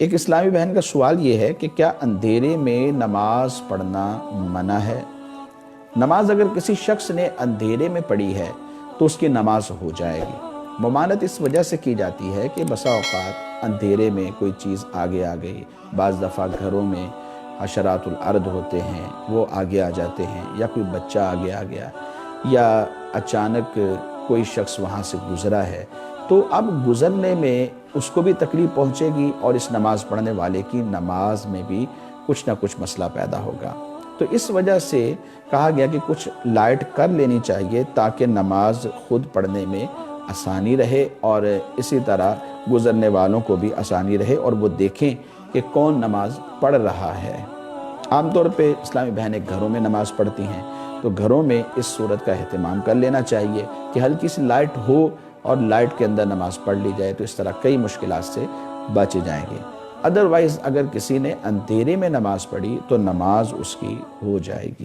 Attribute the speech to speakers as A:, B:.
A: ایک اسلامی بہن کا سوال یہ ہے کہ کیا اندھیرے میں نماز پڑھنا منع ہے؟ نماز اگر کسی شخص نے اندھیرے میں پڑھی ہے تو اس کی نماز ہو جائے گی۔ ممانعت اس وجہ سے کی جاتی ہے کہ بسا اوقات اندھیرے میں کوئی چیز آگے آ گئی، بعض دفعہ گھروں میں حشرات الارض ہوتے ہیں، وہ آگے آ جاتے ہیں، یا کوئی بچہ آگے آ گیا، یا اچانک کوئی شخص وہاں سے گزرا ہے، تو اب گزرنے میں اس کو بھی تکلیف پہنچے گی اور اس نماز پڑھنے والے کی نماز میں بھی کچھ نہ کچھ مسئلہ پیدا ہوگا۔ تو اس وجہ سے کہا گیا کہ کچھ لائٹ کر لینی چاہیے تاکہ نماز خود پڑھنے میں آسانی رہے اور اسی طرح گزرنے والوں کو بھی آسانی رہے اور وہ دیکھیں کہ کون نماز پڑھ رہا ہے۔ عام طور پہ اسلامی بہنیں گھروں میں نماز پڑھتی ہیں، تو گھروں میں اس صورت کا اہتمام کر لینا چاہیے کہ ہلکی سی لائٹ ہو اور لائٹ کے اندر نماز پڑھ لی جائے، تو اس طرح کئی مشکلات سے بچے جائیں گے۔ ادروائز اگر کسی نے اندھیرے میں نماز پڑھی تو نماز اس کی ہو جائے گی۔